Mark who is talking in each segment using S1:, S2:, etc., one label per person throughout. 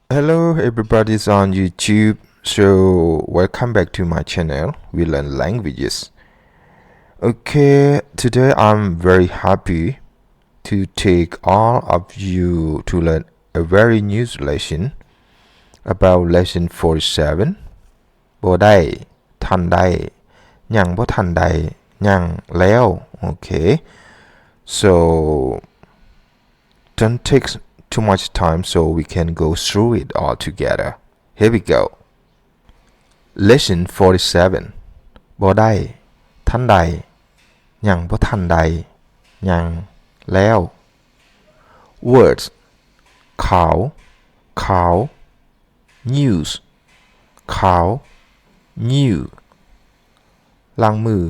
S1: Hello, everybody's on YouTube. So, welcome back to my channel. We learn languages. Okay, today I'm very happy to take all of you to learn a very new lesson about lesson 47. บ่ได้ทันใดยังบ่ทันใดยังแล้ว Okay, so don't take too much time so we can go through it all together. Here we go. Lesson 47 บ่ได้ทันใดยังบ่ทันใดยังแล้ว Words ขาว news ขาว new ล้างมือ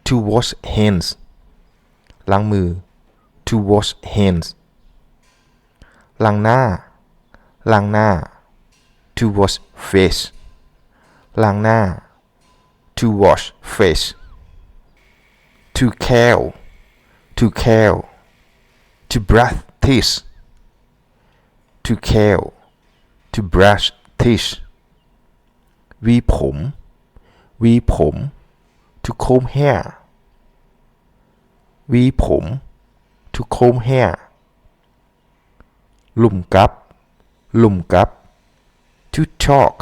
S1: to wash hands ล้างมือ to wash hands ล้างหน้า to wash face ล้างหน้า to wash face to care to brush teeth to care to brush teeth หวีผม to comb hair หวีผม to comb hair หลุมกับ to talk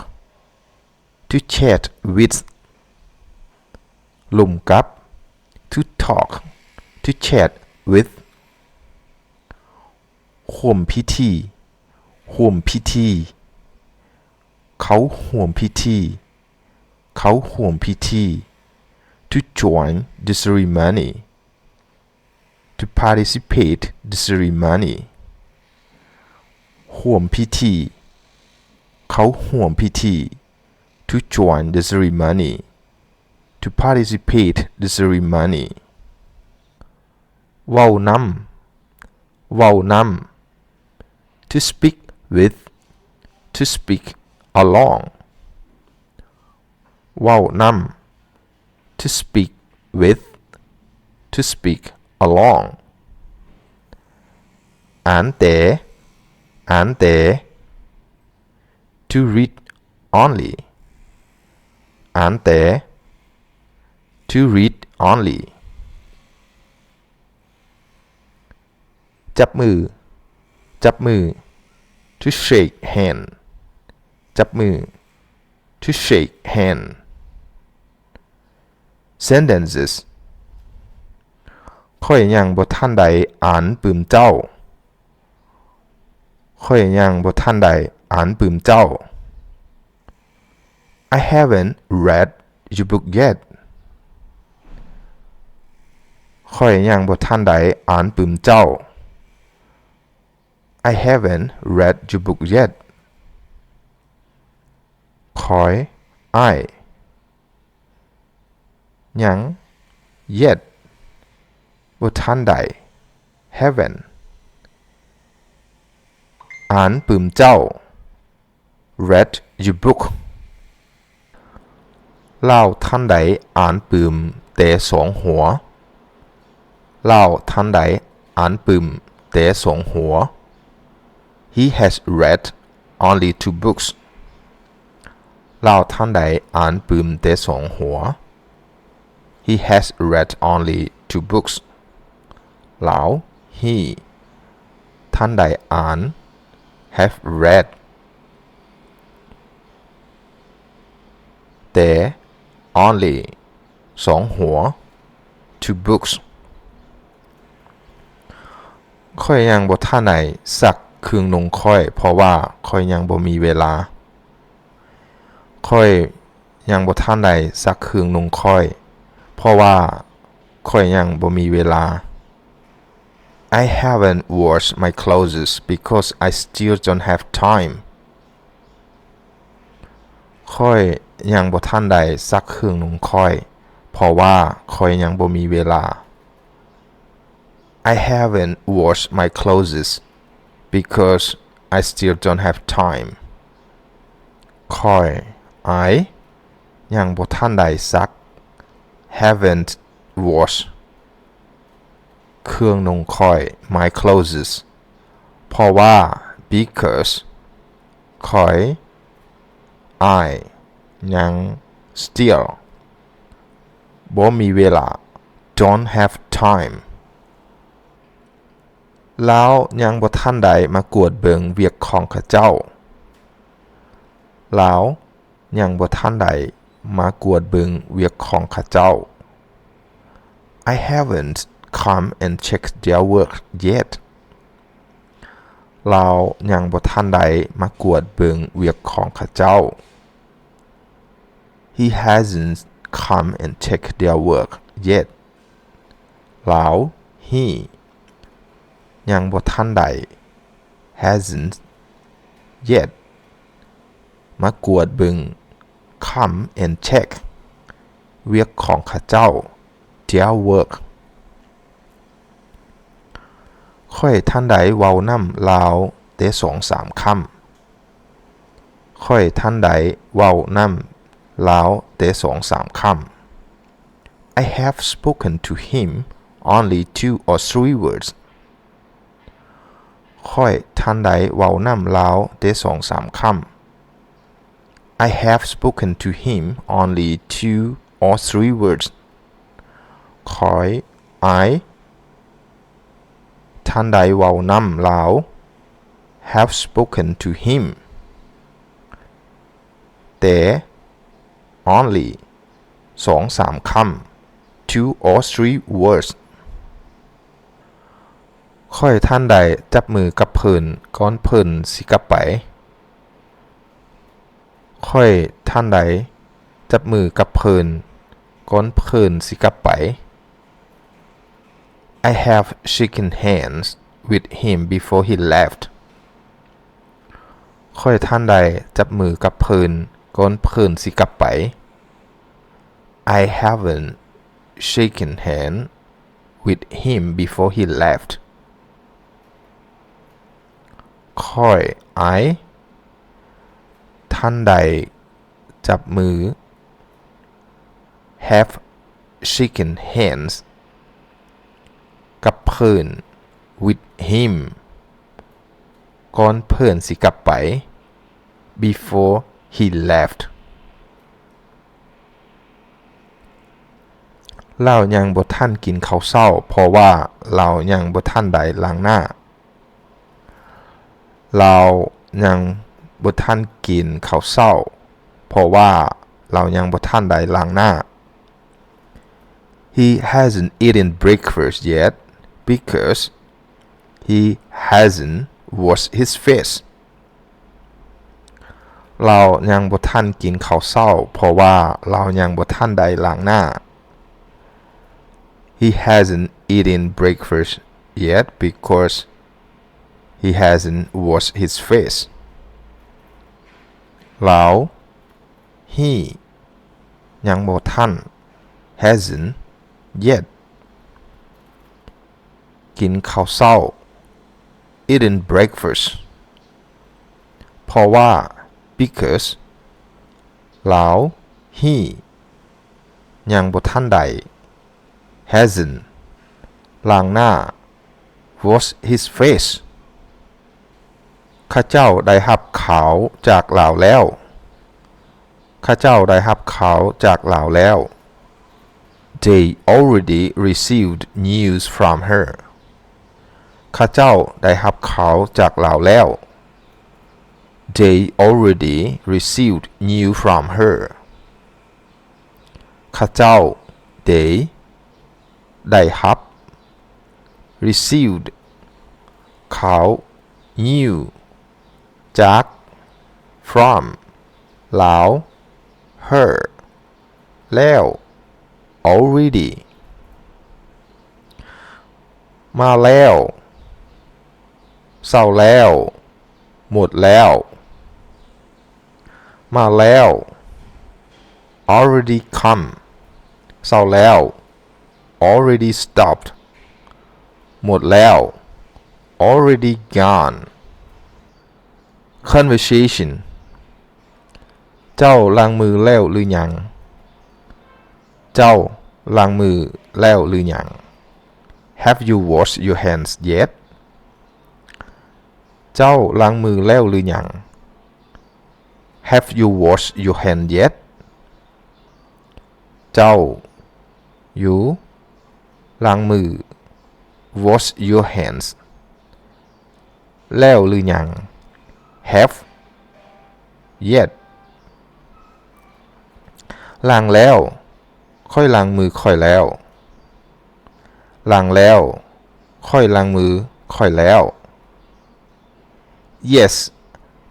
S1: to chat with หลุมกับ to talk to chat with ห่วมพิธีเขาห่วมพิธี to join the ceremony to participate the ceremony ห่วมพิธีเขาห่วมพิธี to join the ceremony to participate the ceremony เว้านำ to speak with to speak along เว้านำ to speak with to speak along อ่านแต่ to read only อ่านแต่ to read only จับมือ to shake hand จับมือ to shake hand sentences ข้อยยังบ่ทันใดอ่านปืมเจ้า I haven't read your book yet ข้อยยังบ่ทันใดอ่านปืมเจ้า I haven't read your book yet ข้อยยัง yet บ่ทันใด haven't อ่านปืมเจ้า read your book เล่าทันใดอ่านปืมแต่สองหัว He has read only 2 books เล่าทันใดอ่านปืมแต่สองหัว He has read only 2 books เล่า he ทันใดอ่าน have read แต่ only สองหัว 2 books ข้อยยังบ่ทันได้ซักเครื่องนุ่งข้อยเพราะว่าข้อยยังบ่มีเวลา ข้อยยังบ่ทันได้ซักเครื่องนุ่งข้อยเพราะว่าข้อยยังบ่มีเวลา I haven't washed my clothes because I still don't have time ข้อยยังบ่ทันได้ซักเครื่องนุ่งข้อยเพราะว่าข้อยยังบ่มีเวลา I haven't washed my clothes because I still don't have time ข้อย ยังบ่ทันได้ซัก haven't washed เครื่องนุ่งข้อย my clothes เพราะว่า because ข้อยI ยัง still บ่มีเวลา don't have time แล้วยังบ่ทันใดมากวดเบิงเวียกของข้าเจ้าแล้วยังบ่ทันใดมากวดเบิงเวียกของข้าเจ้า I haven't come and checked their work yet เรายังบ่ทันใดมากวดเบิงเวียกของข้าเจ้า He hasn't come and checked their work yet แล้ว he ยังบ่ทันใด hasn't yet มากวดเบิง come and check เวียกของข้าเจ้า their work ข้อยท่านใดเว้านำลาวแต่2-3 คำข้อยท่านใดเว้านำลาวแต่2-3 คำ I have spoken to him only 2 or 3 words ข้อยท่านใดเว้านำลาวแต่2-3 คำ I have spoken to him only 2 or 3 words ข้อย I ท่านใดเว้านำลาว have spoken to him แต่ only 2-3 คำ 2 or 3 words ข้อยท่านใดจับมือกับเพิ่นก่อนเพิ่นสิกลับไปข้อยท่านใดจับมือกับเพิ่นก่อนเพิ่นสิกลับไป I have shaken hands with him before he left ข้อยท่านใดจับมือกับเพิ่นก่อนเพิ่นสิกลับไป I haven't shaken hands with him before he left ข้อย I ท่านใดจับมือ have shaken hands กับเพิ่น with him ก่อนเพิ่นสิกลับไป before he left เรายังบ่ทันกินข้าวเช้าเพราะว่าเรายังบ่ทันได้ล้างหน้าเรายังบ่ทันกินข้าวเช้าเพราะว่าเรายังบ่ทันได้ล้างหน้า He hasn't eaten breakfast yet because he hasn't washed his face เรายังบ่ทันกินข้าวเช้าเพราะว่าเรายังบ่ทันได้ล้างหน้า He hasn't eaten breakfast yet because he hasn't washed his face แล้ว he ยังบ่ทัน hasn't yet กินข้าวเช้า eaten breakfast เพราะว่า because แล้ว he ยังบ่ทันได้ hasn't ล้างหน้า wash his face ข้าเจ้าได้รับข่าวจากลาวแล้วข้าเจ้าได้รับข่าวจากลาวแล้ว They already received news from her ข้าเจ้าได้รับข่าวจากลาวแล้ว They already received news from her ข้าเจ้า they ได้รับ received ข่าว new จาก from ลาว her แล้ว already มาแล้วเศร้าแล้วหมดแล้วมาแล้ว already come เศร้าแล้ว already stopped หมดแล้ว already gone conversation เจ้าล้างมือแล้วหรือยังเจ้าล้างมือแล้วหรือยัง Have you washed your hands yet เจ้าล้างมือแล้วหรือยัง Have you washed your hand yet เจ้า you ล้างมือ wash your hands แล้วหรือยัง Have yet ล้างแล้วค่อยล้างมือค่อยแล้วล้างแล้วค่อยล้างมือค่อยแล้ว Yes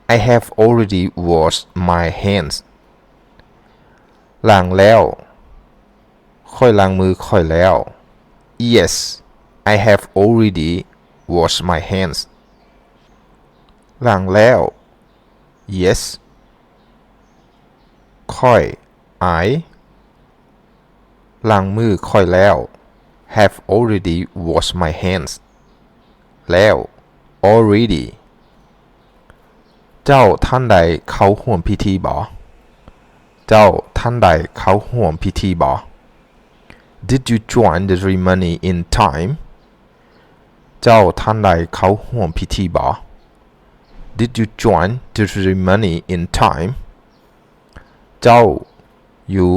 S1: I have already washed my hands ล้างแล้วค่อยล้างมือค่อยแล้ว Yes I have already washed my hands ล้างแล้ว Yes ค่อย I ล้างมือค่อยแล้ว have already washed my hands แล้ว already เจ้าท่านใดเข้าร่วมพิธีบ่เจ้าท่านใดเข้าร่วมพิธีบ่ Did you join the ceremony in time เจ้าท่านใดเข้าร่วมพิธีบ่ Did you join the ceremony in time เจ้า you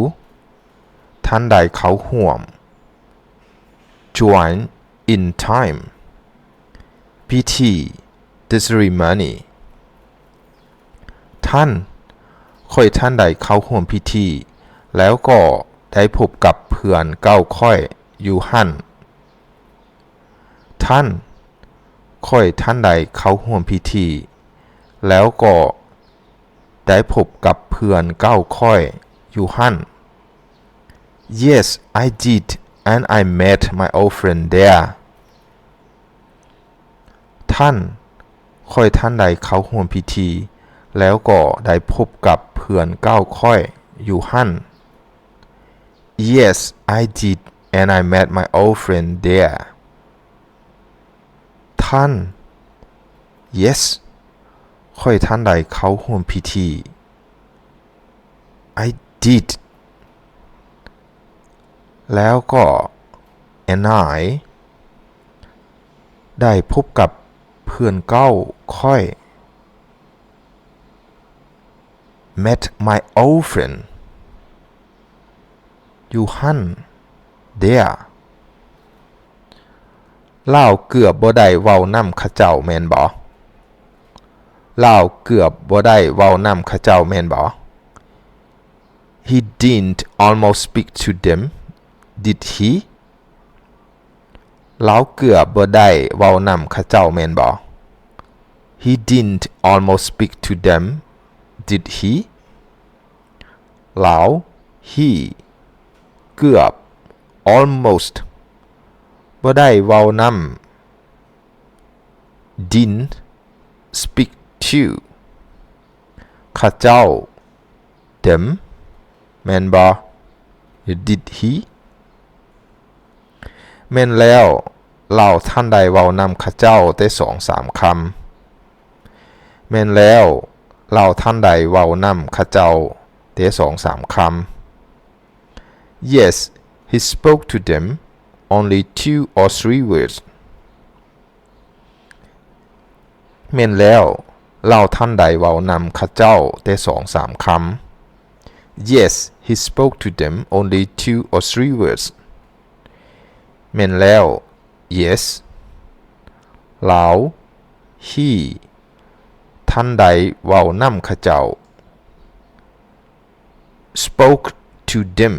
S1: ท่านใดเข้าร่วม join in time พิธี the ceremony ท่านค่อยท่านใดเข้าร่วมพิธีแล้วก็ได้พบกับเพื่อนเก้าค่อยอยู่หั่นท่านค่อยท่านใดเข้าร่วมพิธีแล้วก็ได้พบกับเพื่อนเก้าค่อยอยู่หั่น Yes I did and I met my old friend there ท่านค่อยท่านใดเข้าร่วมพิธีแล้วก็ได้พบกับเพื่อนเก้าค่อยอยู่หั่น Yes I did and I met my old friend there ท่าน Yes ค่อยท่านใดเข้าร่วมพิธี I did แล้วก็ and I ได้พบกับเพื่อนเก้าค่อย met my old friend อยู่หั่น there ลาวเกือบบ่ได้เว้านำเขาเจ้าแม่นบ่ลาวเกือบบ่ได้เว้านำเขาเจ้าแม่นบ่ He didn't almost speak to them did he ลาวเกือบบ่ได้เว้านำเขาเจ้าแม่นบ่ He didn't almost speak to them did he ลาว he เกือบ almost บ่ได้เว้านำ didn't speak to เขาเจ้า them แม่นบ่ did he แม่นแล้วเราท่านใดเว้านำเขาเจ้าได้2-3 คำแม่นแล้วเราท่านใดเว้านำเขาเจ้าได้2-3 คำ Yes he spoke to them only 2 or 3 words แม่นแล้วเราท่านใดเว้านำเขาเจ้าได้2-3 คำ Yes he spoke to them only 2 or 3 words แม่นแล้ว Yes ลาว he ท่านใดเว้านำเขาเจ้า spoke to them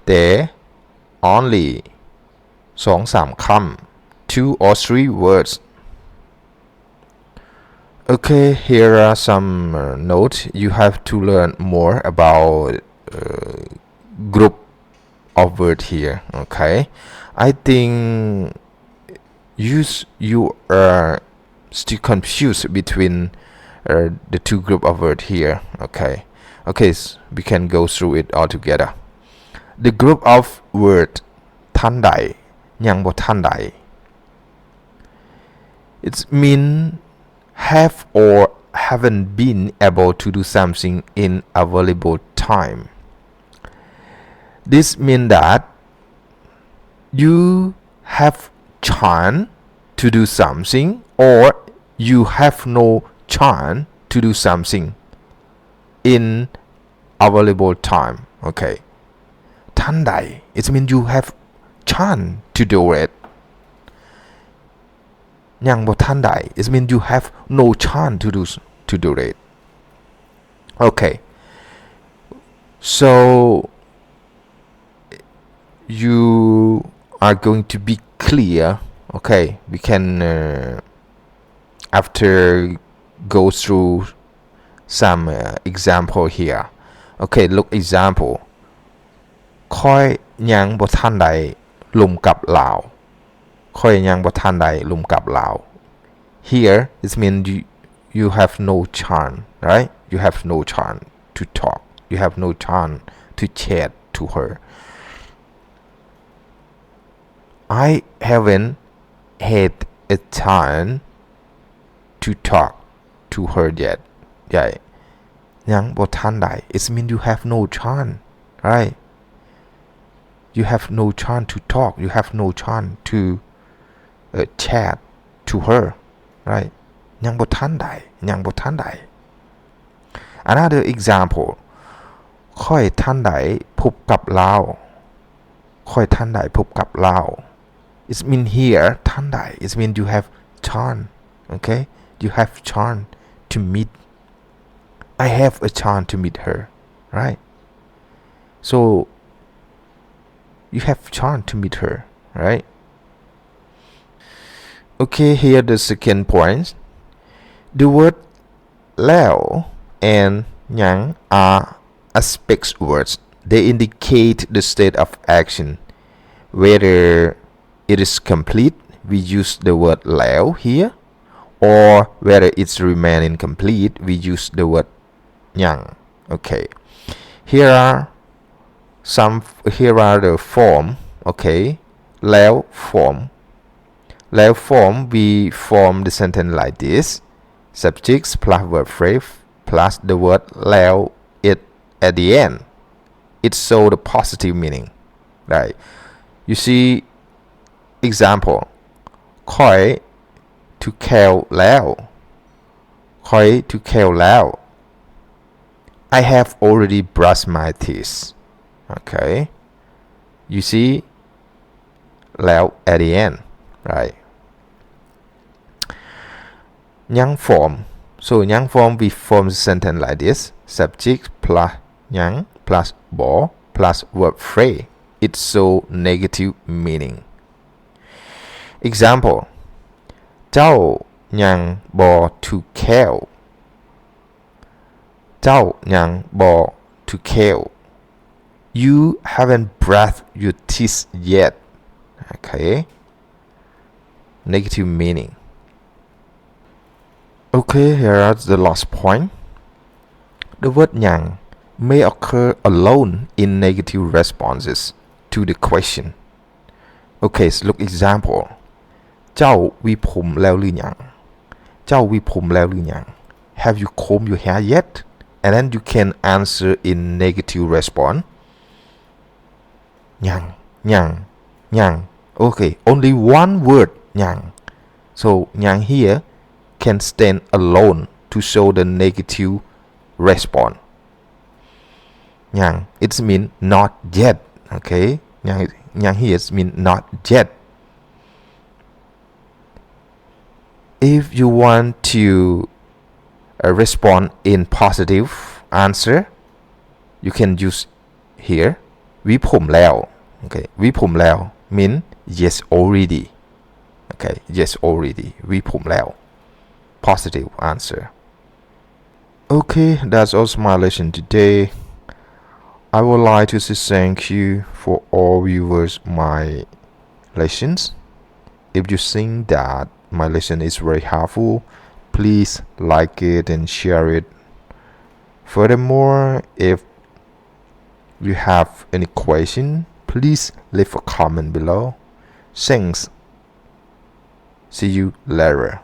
S1: แต่ only 2-3 คำ 2 or 3 words Okay here are some notes you have to learn more about group of word here okay I think you are still confused between the two group of word here okay so we can go through it all together the group of word ท่านใดยังบ่ท่านใด it mean have or haven't been able to do something in available time this means that you have chance to do something or you have no chance to do something in available time. Okay. ทันใด it means you have chance to do it. ยังบ่ทันใด it means you have no chance to do it. Okay. So you are going to be clear. Okay, we can after go through some example here. Okay, look example. ค่อยยังบ่ทันใดลมกับลาวค่อยยังบ่ทันใดลมกับลาว Here it means you have no chance, right? You have no chance to talk. You have no chance to chat to her. I haven't had a chance to talk to her yet. Yeah. ยังบ่ทันใด it means you have no chance, right? You have no chance to talk. You have no chance to chat to her, right? ยังบ่ทันใดยังบ่ทันใด Another example. ค่อยทันใดพบกับลาวค่อยทันใดพบกับลาว It mean here ทันใด It mean you have chance. Okay? You have chance to meet. I have a chance to meet her, right? So you have chance to meet her, right? Okay, here the second point. The word Lao and Yang are aspect words. They indicate the state of action. Whether it is complete, we use the word Lao here, or whether it's remain incomplete, we use the word Yang. Okay. Here are the form. Okay. Lao form. Lao form, we form the sentence like this. Subjects plus verb phrase plus the word Lao it at the end. It shows the positive meaning. Right. You see example. ค่อย to kill Lao. ค่อย to kill Lao. I have already brushed my teeth. Okay. You see Lao at the end. Right. Yang form. So Yang form, we form the sentence like this. Subject plus Yang plus bo plus verb phrase. It shows negative meaning. Example. เจ้ายังบ่ to kill. เจ้ายังบ่ to kill. You haven't brushed your teeth yet. Okay. Negative meaning. Okay, here are the last point. The word yang may occur alone in negative responses to the question. Okay, so look example. เจ้าหวีผมแล้วหรือยังเจ้าหวีผมแล้วหรือยัง Have you combed your hair yet? And then you can answer in negative response. ยัง Okay, only one word ยัง So ยัง here can stand alone to show the negative response. ยัง it mean not yet. Okay, ยัง here mean not yet. If you want to respond in positive answer, you can use here หวีผมแล้ว Okay, หวีผมแล้ว mean yes already. Okay, yes already หวีผมแล้ว Positive answer. Okay, that's also my lesson today. I would like to say thank you for all viewers my lessons. If you think that my lesson is very helpful, please like it and share it. Furthermore, if you have any question, please leave a comment below. Thanks. See you later.